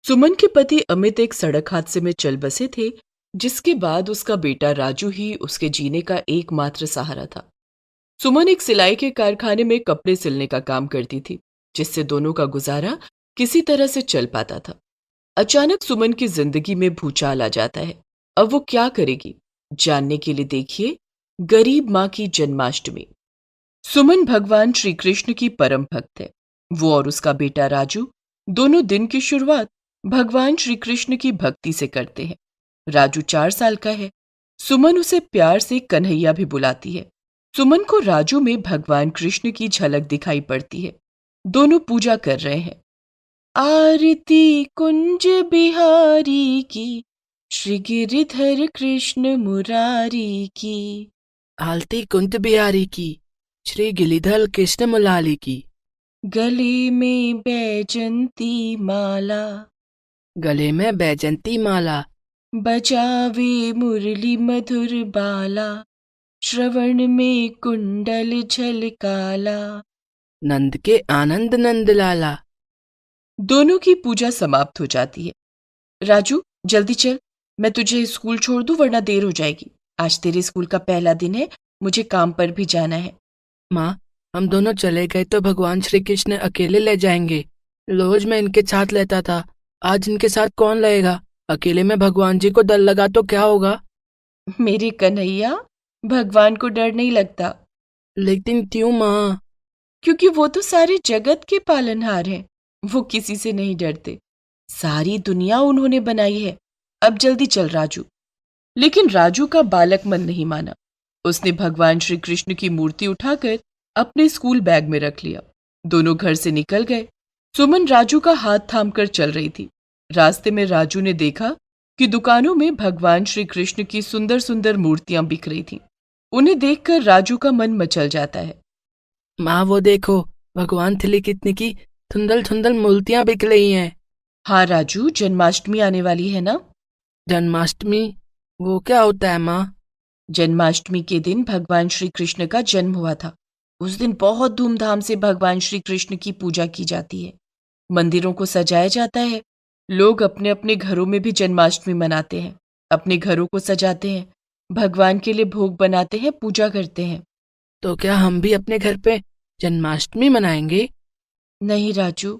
सुमन के पति अमित एक सड़क हादसे में चल बसे थे, जिसके बाद उसका बेटा राजू ही उसके जीने का एकमात्र सहारा था। सुमन एक सिलाई के कारखाने में कपड़े सिलने का काम करती थी, जिससे दोनों का गुजारा किसी तरह से चल पाता था। अचानक सुमन की जिंदगी में भूचाल आ जाता है। अब वो क्या करेगी, जानने के लिए देखिए गरीब माँ की जन्माष्टमी। सुमन भगवान श्री कृष्ण की परम भक्त है। वो और उसका बेटा राजू दोनों दिन की शुरुआत भगवान श्री कृष्ण की भक्ति से करते हैं। राजू 4 साल का है। सुमन उसे प्यार से कन्हैया भी बुलाती है। सुमन को राजू में भगवान कृष्ण की झलक दिखाई पड़ती है। दोनों पूजा कर रहे हैं। आरती कुंज बिहारी की, श्री गिरिधर कृष्ण मुरारी की। आलती कुंत बिहारी की, श्री गिरिधर कृष्ण मुलाली की। गले में बैजंती माला, गले में बैजंती माला। बजावे मुरली मधुर बाला, श्रवण में कुंडल झलकाला। नंद के आनंद नंद लाला। दोनों की पूजा समाप्त हो जाती है। राजू जल्दी चल, मैं तुझे स्कूल छोड़ दूं वरना देर हो जाएगी। आज तेरे स्कूल का पहला दिन है, मुझे काम पर भी जाना है। माँ, हम दोनों चले गए तो भगवान श्री कृष्ण अकेले ले जाएंगे। रोज मैं इनके साथ लेता था, आज इनके साथ कौन रहेगा? अकेले में भगवान जी को डर लगा तो क्या होगा? मेरे कन्हैया, भगवान को डर नहीं लगता। लेकिन क्यों माँ? क्योंकि वो तो सारे जगत के पालनहार हैं। वो किसी से नहीं डरते। सारी दुनिया उन्होंने बनाई है। अब जल्दी चल राजू। लेकिन राजू का बालक मन नहीं माना। उसने भगवान श्री कृष्ण की मूर्ति उठाकर अपने स्कूल बैग में रख लिया। दोनों घर से निकल गए। सुमन राजू का हाथ थामकर चल रही थी। रास्ते में राजू ने देखा कि दुकानों में भगवान श्री कृष्ण की सुंदर सुंदर मूर्तियां बिक रही थीं। उन्हें देखकर राजू का मन मचल जाता है। माँ, वो देखो, भगवान श्री कृष्ण की सुंदर सुंदर मूर्तियां बिक रही हैं। हाँ राजू, जन्माष्टमी आने वाली है ना। जन्माष्टमी? वो क्या होता है माँ? जन्माष्टमी के दिन भगवान श्री कृष्ण का जन्म हुआ था। उस दिन बहुत धूमधाम से भगवान श्री कृष्ण की पूजा की जाती है। मंदिरों को सजाया जाता है। लोग अपने अपने घरों में भी जन्माष्टमी मनाते हैं। अपने घरों को सजाते हैं, भगवान के लिए भोग बनाते हैं, पूजा करते हैं। तो क्या हम भी अपने घर पे जन्माष्टमी मनाएंगे? नहीं राजू।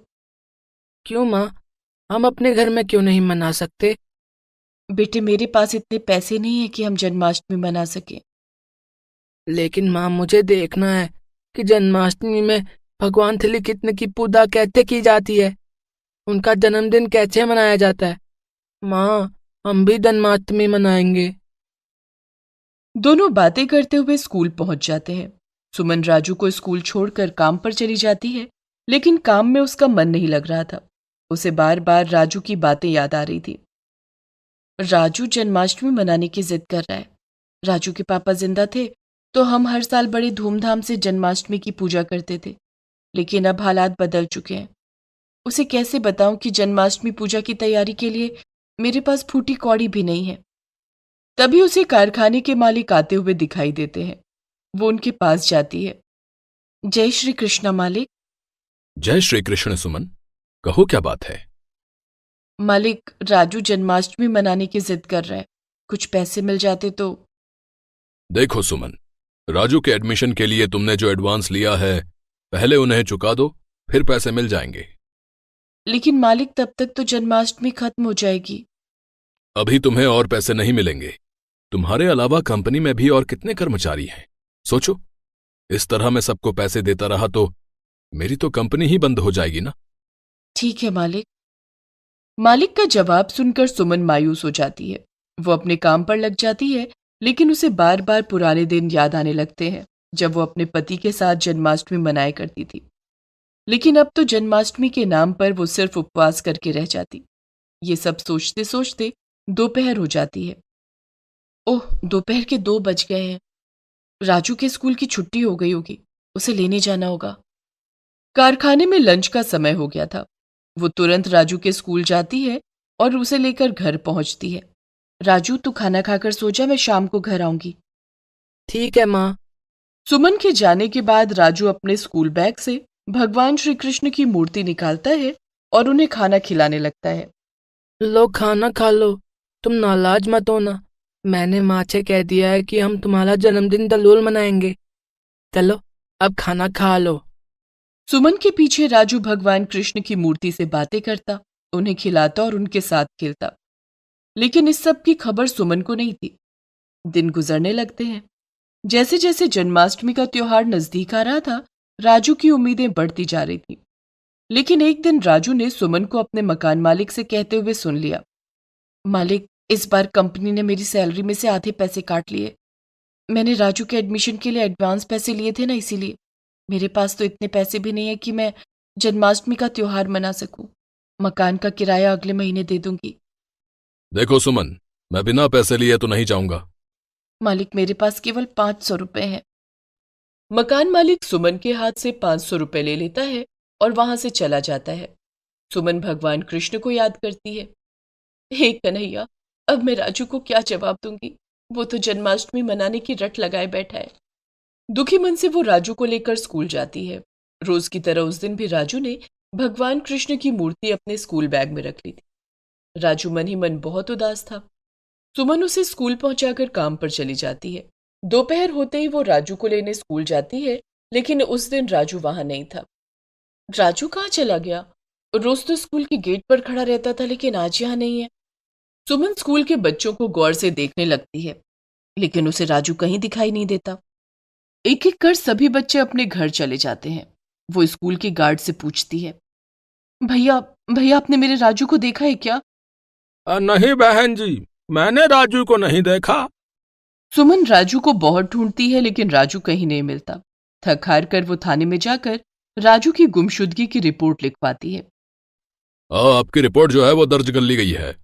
क्यों माँ? हम अपने घर में क्यों नहीं मना सकते? बेटे, मेरे पास इतने पैसे नहीं है कि हम जन्माष्टमी मना सकें। लेकिन माँ, मुझे देखना है कि जन्माष्टमी में भगवान श्री कृष्ण की पूजा कैसे की जाती है, उनका जन्मदिन कैसे मनाया जाता है। माँ, हम भी जन्माष्टमी मनाएंगे। दोनों बातें करते हुए स्कूल पहुंच जाते हैं। सुमन राजू को स्कूल छोड़कर काम पर चली जाती है, लेकिन काम में उसका मन नहीं लग रहा था। उसे बार बार राजू की बातें याद आ रही थी। राजू जन्माष्टमी मनाने की जिद कर रहा है। राजू के पापा जिंदा थे तो हम हर साल बड़े धूमधाम से जन्माष्टमी की पूजा करते थे, लेकिन अब हालात बदल चुके हैं। उसे कैसे बताऊं कि जन्माष्टमी पूजा की तैयारी के लिए मेरे पास फूटी कौड़ी भी नहीं है। तभी उसे कारखाने के मालिक आते हुए दिखाई देते हैं। वो उनके पास जाती है। जय श्री कृष्णा मालिक। जय श्री कृष्ण सुमन, कहो क्या बात है? मालिक, राजू जन्माष्टमी मनाने की जिद कर रहा है। कुछ पैसे मिल जाते तो। देखो सुमन, राजू के एडमिशन के लिए तुमने जो एडवांस लिया है, पहले उन्हें चुका दो, फिर पैसे मिल जाएंगे। लेकिन मालिक, तब तक तो जन्माष्टमी खत्म हो जाएगी। अभी तुम्हें और पैसे नहीं मिलेंगे। तुम्हारे अलावा कंपनी में भी और कितने कर्मचारी हैं? सोचो, इस तरह मैं सबको पैसे देता रहा तो मेरी तो कंपनी ही बंद हो जाएगी ना। ठीक है मालिक। मालिक का जवाब सुनकर सुमन मायूस हो जाती है। वो अपने काम पर लग जाती है, लेकिन उसे बार बार पुराने दिन याद आने लगते हैं जब वो अपने पति के साथ जन्माष्टमी मनाया करती थी। लेकिन अब तो जन्माष्टमी के नाम पर वो सिर्फ उपवास करके रह जाती। ये सब सोचते सोचते दोपहर हो जाती है। ओह, दोपहर के 2 बज गए हैं। राजू के स्कूल की छुट्टी हो गई होगी। उसे लेने जाना होगा। कारखाने में लंच का समय हो गया था। वो तुरंत राजू के स्कूल जाती है और उसे लेकर घर पहुंचती है। राजू, तू खाना खाकर सो जा, मैं शाम को घर आऊंगी। ठीक है माँ। सुमन के जाने के बाद राजू अपने स्कूल बैग से भगवान श्री कृष्ण की मूर्ति निकालता है और उन्हें खाना खिलाने लगता है। लो खाना खा लो, तुम नाराज मत होना। मैंने माँ से कह दिया है कि हम तुम्हारा जन्मदिन जरूर मनाएंगे। चलो अब खाना खा लो। सुमन के पीछे राजू भगवान कृष्ण की मूर्ति से बातें करता, उन्हें खिलाता और उनके साथ खेलता। लेकिन इस सब की खबर सुमन को नहीं थी। दिन गुजरने लगते हैं। जैसे जैसे जन्माष्टमी का त्योहार नजदीक आ रहा था, राजू की उम्मीदें बढ़ती जा रही थी। लेकिन एक दिन राजू ने सुमन को अपने मकान मालिक से कहते हुए सुन लिया, मालिक, इस बार कंपनी ने मेरी सैलरी में से आधे पैसे काट लिए। मैंने राजू के एडमिशन के लिए एडवांस पैसे लिए थे ना, इसीलिए मेरे पास तो इतने पैसे भी नहीं है कि मैं जन्माष्टमी का त्योहार मना सकूं। मकान का किराया अगले महीने दे दूंगी। देखो सुमन, मैं बिना पैसे लिए तो नहीं जाऊंगा। मालिक, मेरे पास केवल 500 रुपए हैं। मकान मालिक सुमन के हाथ से 500 रुपए ले लेता है और वहां से चला जाता है। सुमन भगवान कृष्ण को याद करती है। हे कन्हैया, अब मैं राजू को क्या जवाब दूंगी? वो तो जन्माष्टमी मनाने की रट लगाए बैठा है। दुखी मन से वो राजू को लेकर स्कूल जाती है। रोज की तरह उस दिन भी राजू ने भगवान कृष्ण की मूर्ति अपने स्कूल बैग में रख ली थी। राजू मन ही मन बहुत उदास था। सुमन उसे स्कूल पहुंचाकर काम पर चली जाती है। दोपहर होते ही वो राजू को लेने स्कूल जाती है, लेकिन उस दिन राजू वहां नहीं था। राजू कहाँ चला गया? रोज तो स्कूल के गेट पर खड़ा रहता था, लेकिन आज यहाँ नहीं है। सुमन स्कूल के बच्चों को गौर से देखने लगती है, लेकिन उसे राजू कहीं दिखाई नहीं देता। एक एक कर सभी बच्चे अपने घर चले जाते हैं। वो स्कूल की गार्ड से पूछती है, भैया भैया, आपने मेरे राजू को देखा है क्या? नहीं बहन जी, मैंने राजू को नहीं देखा। सुमन राजू को बहुत ढूंढती है, लेकिन राजू कहीं नहीं मिलता। थक हार कर वो थाने में जाकर राजू की गुमशुदगी की रिपोर्ट लिखवाती है। आपकी रिपोर्ट जो है वो दर्ज कर ली गई है।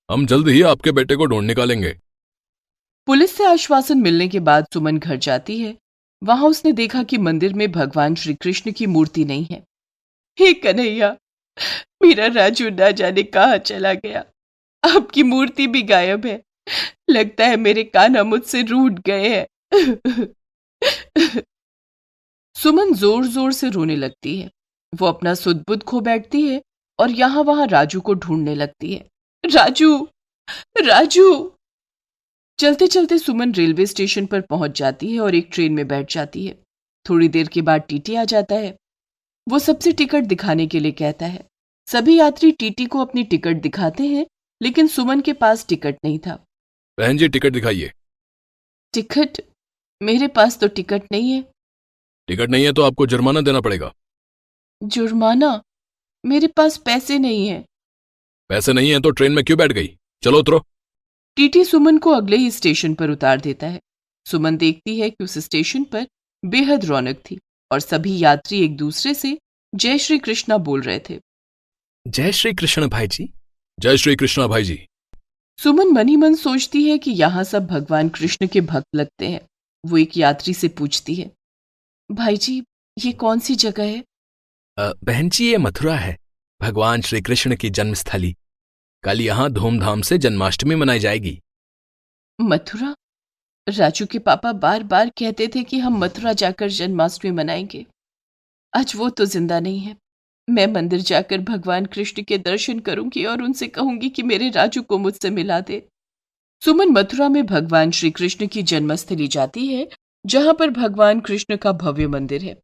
हम जल्द ही आपके बेटे को ढूंढ निकालेंगे। पुलिस से आश्वासन मिलने के बाद सुमन घर जाती है। वहां उसने देखा कि मंदिर में भगवान श्री कृष्ण की मूर्ति नहीं है। हे कन्हैया, मेरा राजू ना जाने कहाँ चला गया। आपकी मूर्ति भी गायब है। लगता है मेरे कान्हा मुझसे रूठ गए हैं। सुमन जोर जोर से रोने लगती है। वो अपना सुध बुध खो बैठती है और यहां वहां राजू को ढूंढने लगती है। राजू, राजू। चलते चलते सुमन रेलवे स्टेशन पर पहुंच जाती है और एक ट्रेन में बैठ जाती है। थोड़ी देर के बाद टीटी आ जाता है। वो सबसे टिकट दिखाने के लिए कहता है। सभी यात्री टीटी को अपनी टिकट दिखाते हैं, लेकिन सुमन के पास टिकट नहीं था। बहन जी, टिकट दिखाइए। टिकट? मेरे पास तो टिकट नहीं है। टिकट नहीं है तो आपको जुर्माना देना पड़ेगा। जुर्माना? मेरे पास पैसे नहीं है। पैसे नहीं है तो ट्रेन में क्यों बैठ गई? चलो उतरो। टीटी सुमन को अगले ही स्टेशन पर उतार देता है। सुमन देखती है कि उस स्टेशन पर बेहद रौनक थी और सभी यात्री एक दूसरे से जय श्री कृष्णा बोल रहे थे। जय श्री कृष्ण भाई जी। जय श्री कृष्णा भाई जी। सुमन मन ही मन सोचती है कि यहाँ सब भगवान कृष्ण के भक्त लगते हैं। वो एक यात्री से पूछती है, भाई जी, ये कौन सी जगह है? बहन जी, ये मथुरा है, भगवान श्री कृष्ण की जन्मस्थली। कल यहाँ धूमधाम से जन्माष्टमी मनाई जाएगी। मथुरा? राजू के पापा बार बार कहते थे कि हम मथुरा जाकर जन्माष्टमी मनाएंगे। आज वो तो जिंदा नहीं है। मैं मंदिर जाकर भगवान कृष्ण के दर्शन करूंगी और उनसे कहूंगी कि मेरे राजू को मुझसे मिला दे। सुमन मथुरा में भगवान श्री कृष्ण की जन्मस्थली जाती है, जहां पर भगवान कृष्ण का भव्य मंदिर है।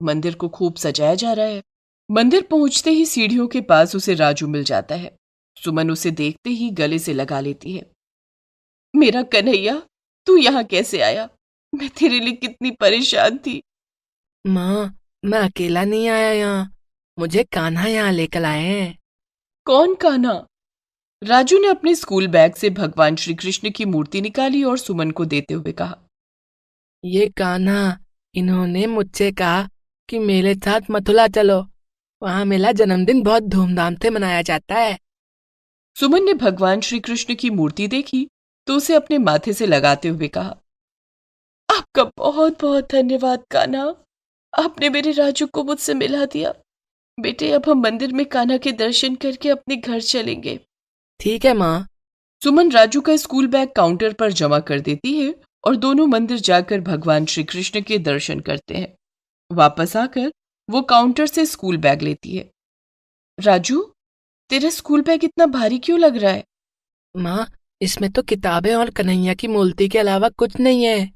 मंदिर को खूब सजाया जा रहा है। मंदिर पहुंचते ही सीढ़ियों के पास उसे राजू मिल जाता है। सुमन उसे देखते ही गले से लगा लेती है। मेरा कन्हैया, तू यहाँ कैसे आया? मैं तेरे लिए कितनी परेशान थी। माँ, मैं अकेला नहीं आया यहाँ, मुझे कान्हा यहाँ लेकर आए हैं। कौन कान्हा? राजू ने अपने स्कूल बैग से भगवान श्री कृष्ण की मूर्ति निकाली और सुमन को देते हुए कहा, ये कान्हा, इन्होंने मुझसे कहा कि मेरे साथ मथुरा चलो, वहाँ मेरा जन्मदिन बहुत धूमधाम से मनाया जाता है। सुमन ने भगवान श्री कृष्ण की मूर्ति देखी तो उसे अपने माथे से लगाते हुए कहा, आपका बहुत बहुत धन्यवाद कान्हा, आपने मेरे राजू को मुझसे मिला दिया। बेटे, अब हम मंदिर में कान्हा के दर्शन करके अपने घर चलेंगे। ठीक है माँ। सुमन राजू का स्कूल बैग काउंटर पर जमा कर देती है और दोनों मंदिर जाकर भगवान श्री कृष्ण के दर्शन करते हैं। वापस आकर वो काउंटर से स्कूल बैग लेती है। राजू, तेरा स्कूल बैग इतना भारी क्यों लग रहा है? माँ, इसमें तो किताबें और कन्हैया की मूर्ति के अलावा कुछ नहीं है।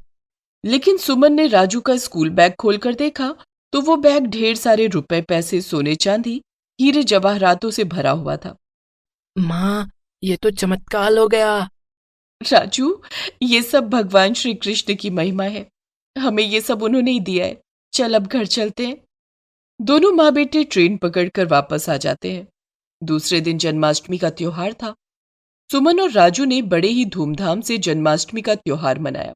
लेकिन सुमन ने राजू का स्कूल बैग खोलकर देखा तो वो बैग ढेर सारे रुपए, पैसे, सोने चांदी, हीरे जवाहरातों से भरा हुआ था। माँ, ये तो चमत्कार हो गया। राजू, ये सब भगवान श्री कृष्ण की महिमा है। हमें ये सब उन्होंने ही दिया है। चल अब घर चलते हैं। दोनों माँ बेटे ट्रेन पकड़कर वापस आ जाते हैं। दूसरे दिन जन्माष्टमी का त्योहार था। सुमन और राजू ने बड़े ही धूमधाम से जन्माष्टमी का त्योहार मनाया।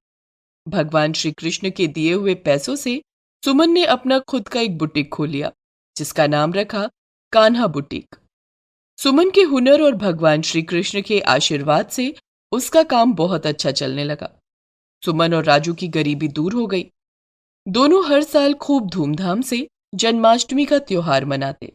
भगवान श्री कृष्ण के दिए हुए पैसों से सुमन ने अपना खुद का एक बुटीक खोल लिया, जिसका नाम रखा कान्हा बुटीक। सुमन के हुनर और भगवान श्री कृष्ण के आशीर्वाद से उसका काम बहुत अच्छा चलने लगा। सुमन और राजू की गरीबी दूर हो गई। दोनों हर साल खूब धूमधाम से जन्माष्टमी का त्योहार मनाते।